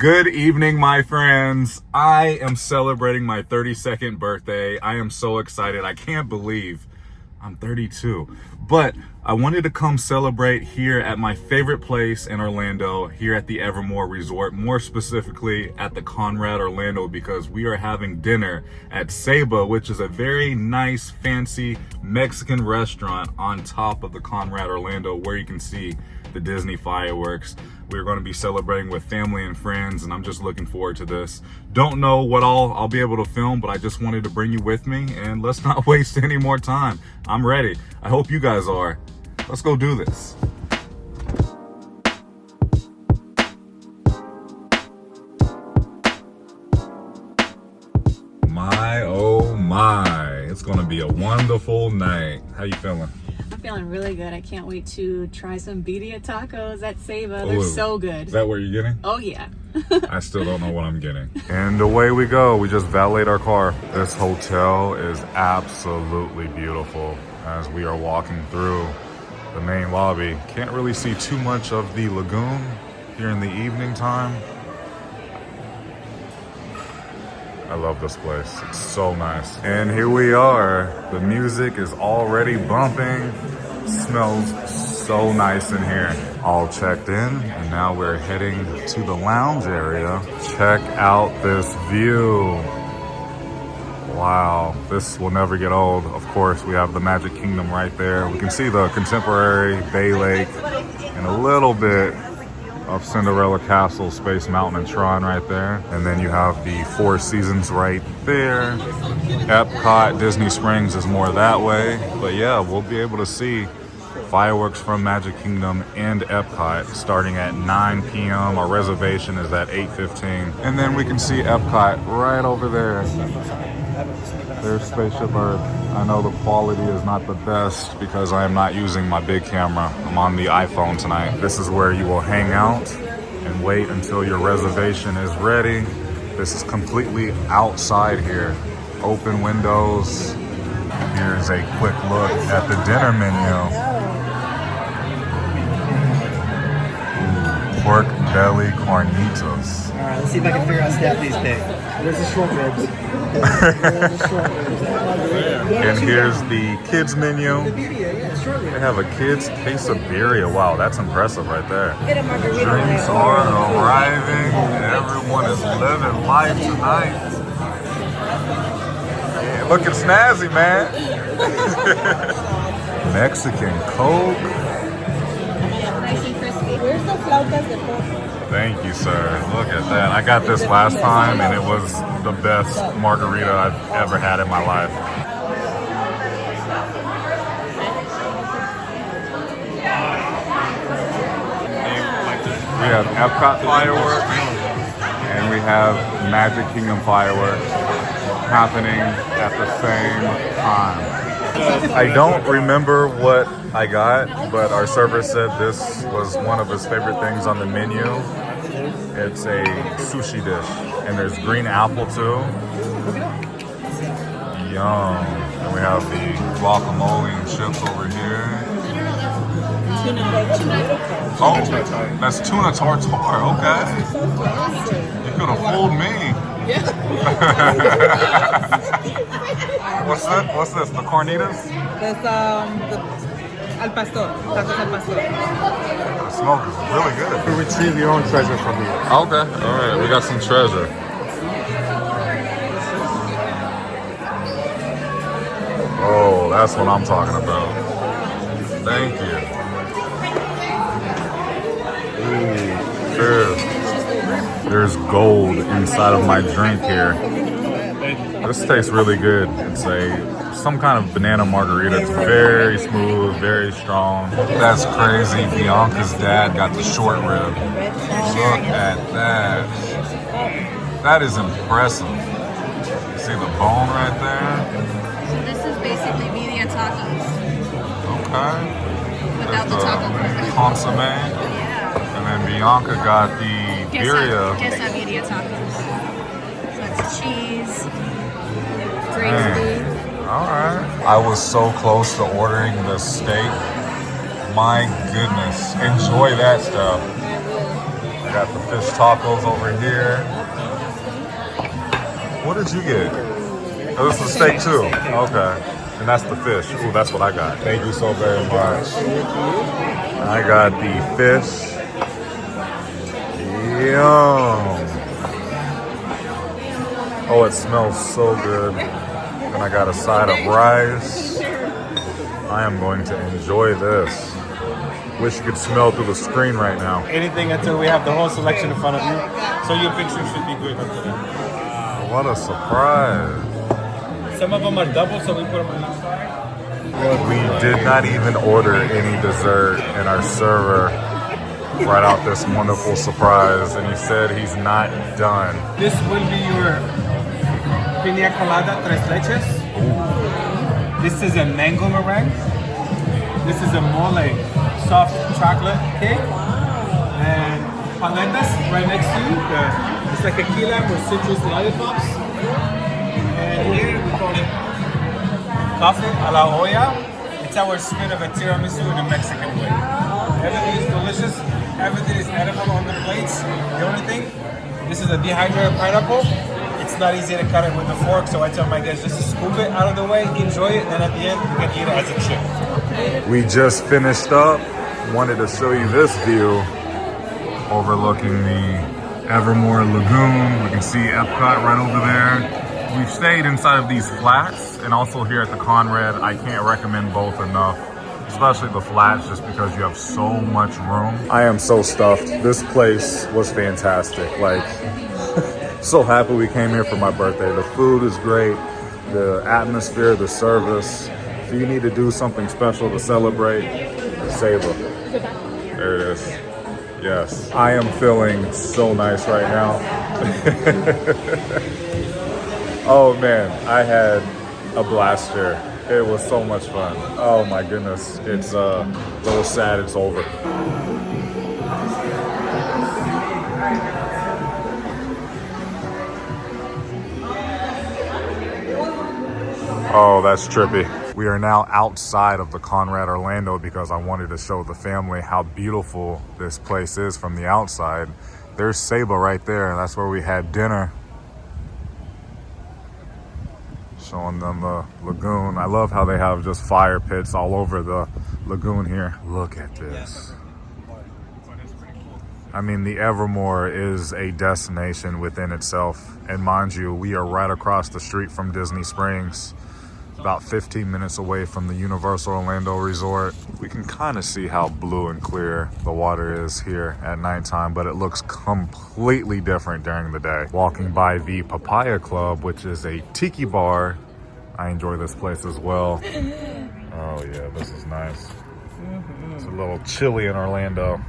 Good evening, my friends. I am celebrating my 32nd birthday. I am so excited. I can't believe I'm 32. But I wanted to come celebrate here at my favorite place in Orlando, here at the Evermore Resort, more specifically at the Conrad Orlando, because we are having dinner at Saba, which is a very nice, fancy Mexican restaurant on top of the Conrad Orlando, where you can see the Disney fireworks. We're going to be celebrating with family and friends, and I'm just looking forward to this. Don't know what I'll be able to film, but I just wanted to bring you with me, and let's not waste any more time. I'm ready. I hope you guys are. Let's go do this. My, oh my. It's going to be a wonderful night. How you feeling? I'm feeling really good. I can't wait to try some birria tacos at Saba. They're so good. Is that what you're getting? Oh, yeah. I still don't know what I'm getting. And away we go. We just valeted our car. This hotel is absolutely beautiful as we are walking through the main lobby. Can't really see too much of the lagoon here in the evening time. I love this place. It's so nice. And here we are. The music is already bumping. Smells so nice in here. All checked in, and now we're heading to the lounge area. Check out this view. Wow, this will never get old. Of course, we have the Magic Kingdom right there. We can see the contemporary Bay Lake and a little bit of Cinderella Castle, Space Mountain, and Tron right there. And then you have the Four Seasons right there. Epcot, Disney Springs is more that way. But yeah, we'll be able to see fireworks from Magic Kingdom and Epcot starting at 9 p.m. Our reservation is at 8:15. And then we can see Epcot right over there. There's Spaceship Earth. I know the quality is not the best because I am not using my big camera. I'm on the iPhone tonight. This is where you will hang out and wait until your reservation is ready. This is completely outside here. Open windows. Here's a quick look at the dinner menu. Pork belly carnitas. All right, let's see if I can figure out Stephanie's pick. There's the short ribs. And here's the kids menu. They have a kids quesadilla. Wow, that's impressive right there. Drinks are arriving. Everyone is living life tonight. Yeah, looking snazzy, man. Mexican Coke. Nice and crispy. Where's the flautas de pork? Thank you, sir. Look at that. I got this last time, and it was the best margarita I've ever had in my life. We have Epcot fireworks, and we have Magic Kingdom fireworks happening at the same time. I don't remember what I got, but our server said this was one of his favorite things on the menu. It's a sushi dish, and there's green apple too. Yum. And we have the guacamole and chips over here. Oh, that's tuna tartare. Okay. You could have fooled me. What's that? What's this? The carnitas? There's the al pastor, tacos al pastor. The smoke is really good. You retrieve your own treasure from here. Okay. All right. We got some treasure. Oh, that's what I'm talking about. Thank you. Ooh, cheers. There's gold inside of my drink here. This tastes really good. It's some kind of banana margarita. It's very smooth, very strong. That's crazy. Bianca's dad got the short rib. Look at that. That is impressive. You see the bone right there? So this is basically birria tacos. Okay. Without the taco crust. Consomme. Yeah. And then Bianca got the birria. Quesadilla tacos. So it's cheese, Dang. braised beef. All right. I was so close to ordering the steak. My goodness. Enjoy that stuff. I got the fish tacos over here. What did you get? Oh, this is the steak too. Okay. And that's the fish. Ooh, that's what I got. Thank you so very much. I got the fish. Yum. Oh, it smells so good. And I got a side of rice. I am going to enjoy this. Wish you could smell through the screen right now. Anything until we have the whole selection in front of you. So your picture should be good until then. What a surprise. Some of them are double, so we put them on each side. We did not even order any dessert, and our server brought out this wonderful surprise, and he said he's not done. This will be your piña colada tres leches. Ooh. This is a mango meringue. This is a mole soft chocolate cake. And paletas right next to you. It's like a key lime with citrus lollipops. And here we call it coffee a la olla. It's our spin of a tiramisu in a Mexican way. Everything is delicious. Everything is edible on the plates. The only thing, this is a dehydrated pineapple. It's not easy to cut it with a fork, so I tell my guys just to scoop it out of the way, enjoy it, and at the end you can eat it as a chip. We just finished up. Wanted to show you this view overlooking the Evermore Lagoon. We can see Epcot right over there. We've stayed inside of these flats and also here at the Conrad. I can't recommend both enough, especially the flats, just because you have so much room. I am so stuffed. This place was fantastic. Like, so happy we came here for my birthday. The food is great, the atmosphere, the service. If you need to do something special to celebrate, Saba. There it is. Yes, I am feeling so nice right now. Oh man, I had a blast here. It was so much fun. Oh my goodness, it's a little sad it's over. Oh, that's trippy. We are now outside of the Conrad Orlando because I wanted to show the family how beautiful this place is from the outside. There's Saba right there, and that's where we had dinner. Showing them the lagoon. I love how they have just fire pits all over the lagoon here. Look at this. I mean, the Evermore is a destination within itself. And mind you, we are right across the street from Disney Springs, about 15 minutes away from the Universal Orlando Resort. We can kind of see how blue and clear the water is here at nighttime, but it looks completely different during the day. Walking by the Papaya Club, which is a tiki bar. I enjoy this place as well. Oh yeah, this is nice. It's a little chilly in Orlando.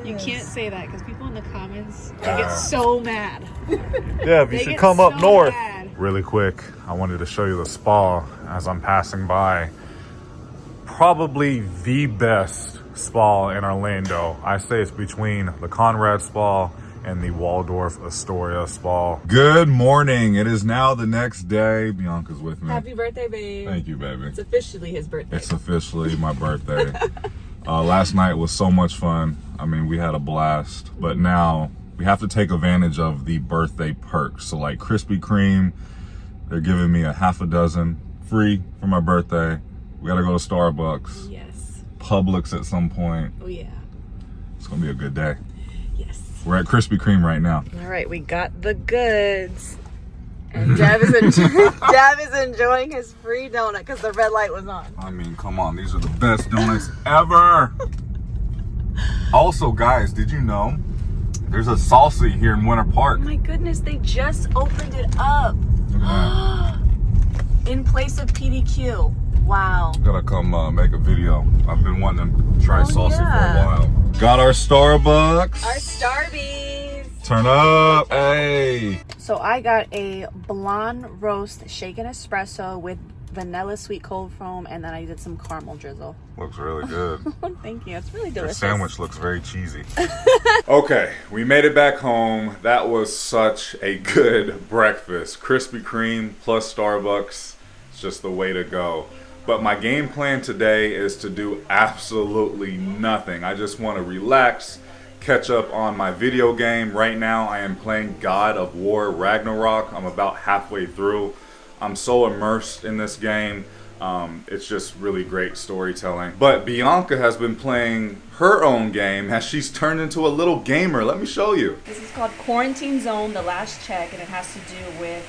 You can't say that because people in the comments get so mad. Yeah, you should come up so north. mad. Really quick, I wanted to show you the spa as I'm passing by. Probably the best spa in Orlando. I say it's between the Conrad Spa and the Waldorf Astoria Spa. Good morning. It is now the next day. Bianca's with me. Happy birthday, babe. Thank you, baby. It's officially his birthday. It's officially my birthday. Last night was so much fun. I mean, we had a blast, but now we have to take advantage of the birthday perks. So like Krispy Kreme, they're giving me a half a dozen free for my birthday. We gotta go to Starbucks. Yes. Publix at some point. Oh yeah. It's gonna be a good day. Yes. We're at Krispy Kreme right now. All right, we got the goods. And Dev is enjoying his free donut because the red light was on. I mean, come on, these are the best donuts ever. Also, guys, did you know there's a Salsa here in Winter Park? Oh my goodness, they just opened it up. Look at that. In place of PDQ. Wow. Gotta come make a video. I've been wanting to try salsa yeah. for a while. Got our Starbucks. Our Starbies. Turn up, hey. So I got a blonde roast shaken espresso with vanilla sweet cold foam, and then I did some caramel drizzle. Looks really good. Thank you. It's really Your delicious. sandwich looks very cheesy. Okay, we made it back home. That was such a good breakfast. Krispy Kreme plus Starbucks. It's just the way to go. But my game plan today is to do absolutely nothing. I just want to relax, catch up on my video game. Right now I am playing God of War Ragnarok. I'm about halfway through. I'm so immersed in this game. It's just really great storytelling. But Bianca has been playing her own game as she's turned into a little gamer. Let me show you. This is called Quarantine Zone, The Last Check, and it has to do with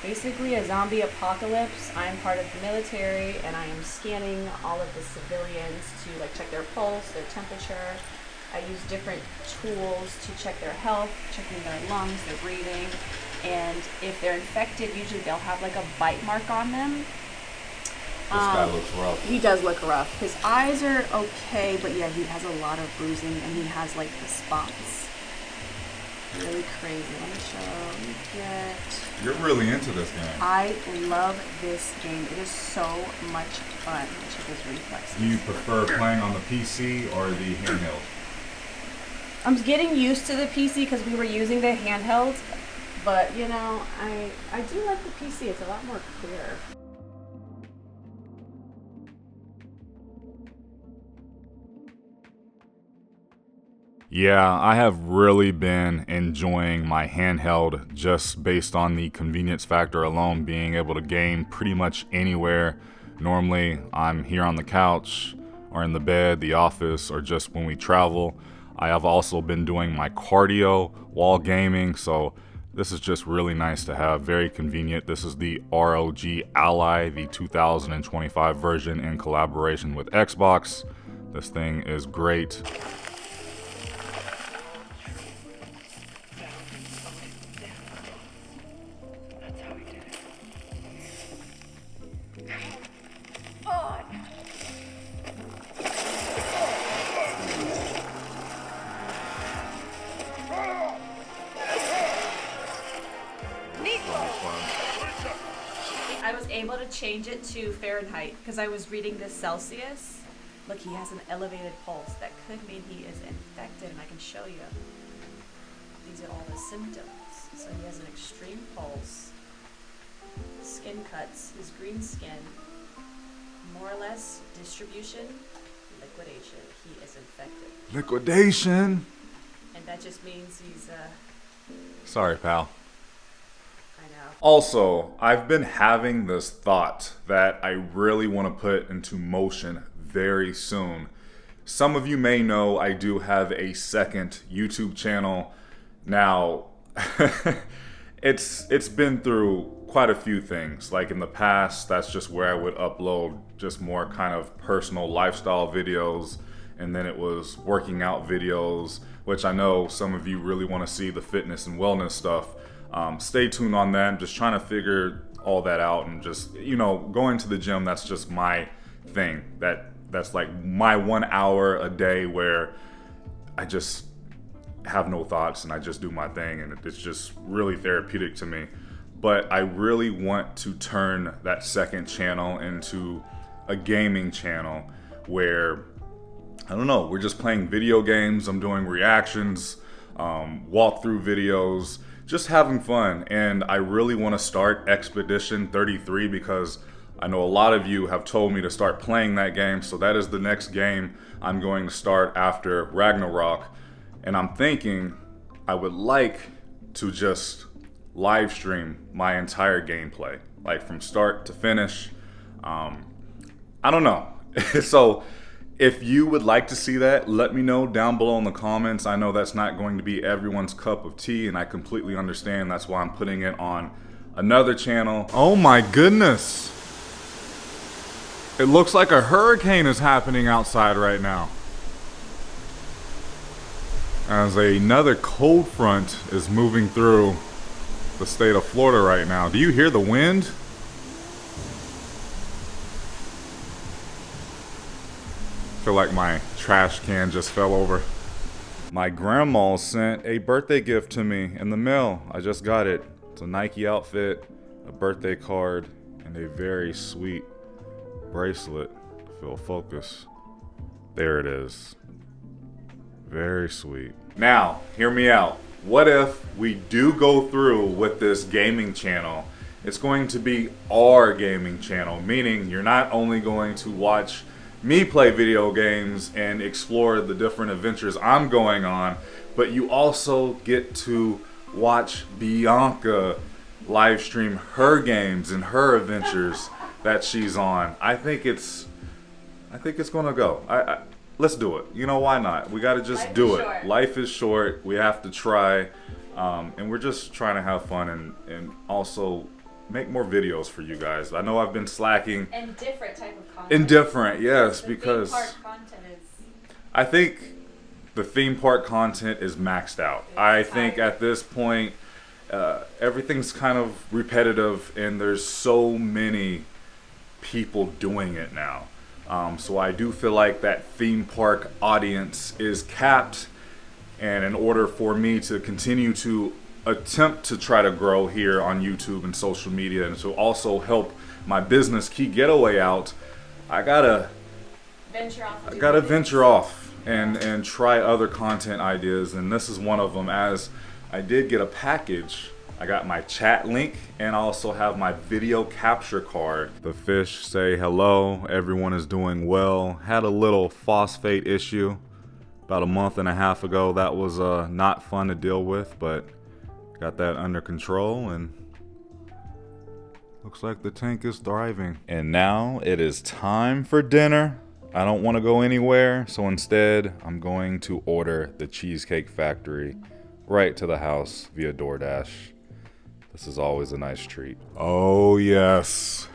basically a zombie apocalypse. I am part of the military and I am scanning all of the civilians to like check their pulse, their temperature. I use different tools to check their health, checking their lungs, their breathing, and if they're infected, usually they'll have like a bite mark on them. This guy looks rough. He does look rough. His eyes are okay, but yeah, he has a lot of bruising and he has like the spots. Really crazy. Let me show. You're really into this game. I love this game. It is so much fun. Check his reflexes. Do you prefer playing on the PC or the handheld? I'm getting used to the PC because we were using the handheld, but you know, I do like the PC. It's a lot more clear. Yeah, I have really been enjoying my handheld just based on the convenience factor alone, being able to game pretty much anywhere. Normally, I'm here on the couch or in the bed, the office, or just when we travel. I have also been doing my cardio while gaming, so this is just really nice to have, very convenient. This is the ROG Ally, the 2025 version in collaboration with Xbox. This thing is great. I was able to change it to Fahrenheit because I was reading this Celsius. Look, he has an elevated pulse. That could mean he is infected, and I can show you. These are all the symptoms. So he has an extreme pulse, skin cuts, his green skin, more or less distribution, liquidation. He is infected. Liquidation! And that just means he's, Sorry, pal. I know. Also, I've been having this thought that I really want to put into motion very soon. Some of you may know I do have a second YouTube channel. Now, it's been through quite a few things. Like in the past, that's just where I would upload just more kind of personal lifestyle videos. And then it was working out videos, which I know some of you really want to see the fitness and wellness stuff. Stay tuned on that. I'm just trying to figure all that out and just, you know, going to the gym, that's just my thing. That's like my 1 hour a day where I just have no thoughts and I just do my thing, and it's just really therapeutic to me. But I really want to turn that second channel into a gaming channel where, I don't know, we're just playing video games, I'm doing reactions, walkthrough videos, just having fun. And I really want to start Expedition 33 because I know a lot of you have told me to start playing that game, so that is the next game I'm going to start after Ragnarok. And I'm thinking I would like to just live stream my entire gameplay, like from start to finish. I don't know. So if you would like to see that, let me know down below in the comments. I know that's not going to be everyone's cup of tea, and I completely understand. That's why I'm putting it on another channel. Oh my goodness. It looks like a hurricane is happening outside right now, as another cold front is moving through the state of Florida right now. Do you hear the wind? I feel like my trash can just fell over. My grandma sent a birthday gift to me in the mail. I just got it. It's a Nike outfit, a birthday card, and a very sweet bracelet. If it'll focus. There it is. Very sweet. Now, hear me out. What if we do go through with this gaming channel? It's going to be our gaming channel, meaning you're not only going to watch me play video games and explore the different adventures I'm going on, but you also get to watch Bianca live stream her games and her adventures that she's on. I think it's gonna go. Let's do it. You know, why not? We gotta just do it. Life is short. We have to try, and we're just trying to have fun and also make more videos for you guys. I know I've been slacking. And different type of content. Indifferent, yes, the because theme park content is... I think the theme park content is maxed out. I think at this point, everything's kind of repetitive, and there's so many people doing it now. So I do feel like that theme park audience is capped, and in order for me to continue to attempt to try to grow here on YouTube and social media, and to also help my business Key Getaway out, I gotta venture off and try other content ideas, and this is one of them. As I did get a package, I got my chat link, and I also have my video capture card. The fish say hello, everyone is doing well. Had a little phosphate issue about a month and a half ago. That was not fun to deal with, but got that under control, and looks like the tank is thriving. And now it is time for dinner. I don't want to go anywhere, so instead I'm going to order the Cheesecake Factory right to the house via DoorDash. This is always a nice treat. Oh yes.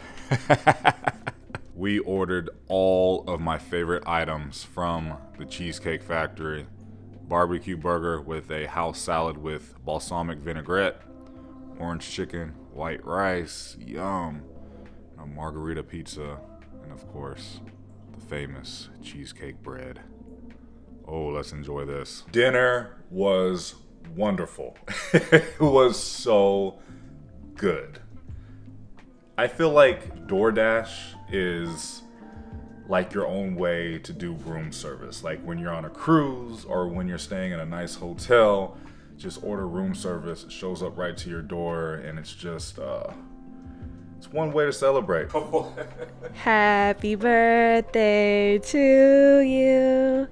We ordered all of my favorite items from the Cheesecake Factory. Barbecue burger with a house salad with balsamic vinaigrette, orange chicken, white rice, yum, a margarita pizza, and of course, the famous cheesecake bread. Oh, let's enjoy this. Dinner was wonderful. It was so good. I feel like DoorDash is like your own way to do room service. Like when you're on a cruise or when you're staying in a nice hotel, just order room service. It shows up right to your door, and it's just it's one way to celebrate. Happy birthday to you.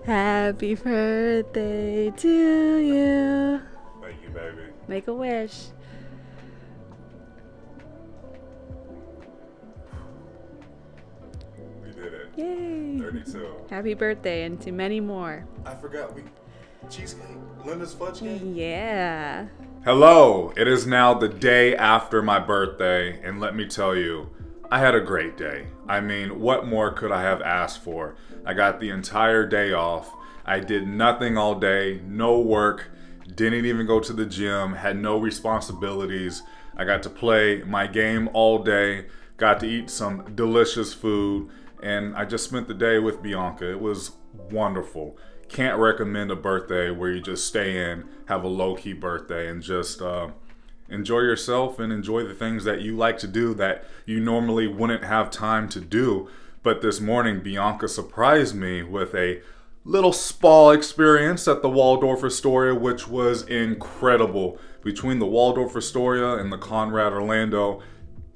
Happy birthday to you. Thank you, baby. Make a wish. We did it. Yay. 32. Happy birthday, and to many more. I forgot, cheesecake, Linda's fudge cake? Yeah. Hello, it is now the day after my birthday, and let me tell you, I had a great day. I mean, what more could I have asked for? I got the entire day off. I did nothing all day, no work, didn't even go to the gym, had no responsibilities. I got to play my game all day, got to eat some delicious food, and I just spent the day with Bianca. It was wonderful. Can't recommend a birthday where you just stay in, have a low-key birthday, and just enjoy yourself and enjoy the things that you like to do that you normally wouldn't have time to do. But this morning, Bianca surprised me with a little spa experience at the Waldorf Astoria, which was incredible. Between the Waldorf Astoria and the Conrad Orlando,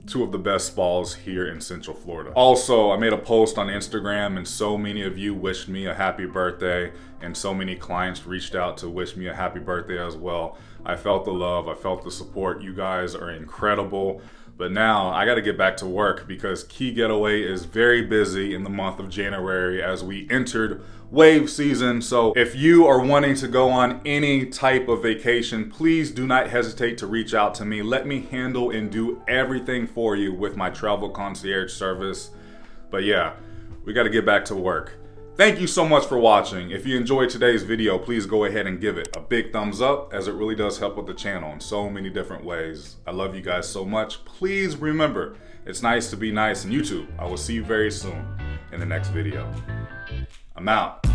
two of the best spas here in Central Florida. Also, I made a post on Instagram, and so many of you wished me a happy birthday, and so many clients reached out to wish me a happy birthday as well. I felt the love, I felt the support. You guys are incredible. But now I gotta get back to work because Key Getaway is very busy in the month of January as we entered wave season. So if you are wanting to go on any type of vacation, please do not hesitate to reach out to me. Let me handle and do everything for you with my travel concierge service. But yeah, we gotta get back to work. Thank you so much for watching. If you enjoyed today's video, please go ahead and give it a big thumbs up, as it really does help with the channel in so many different ways. I love you guys so much. Please remember, it's nice to be nice, and YouTube, I will see you very soon in the next video. I'm out.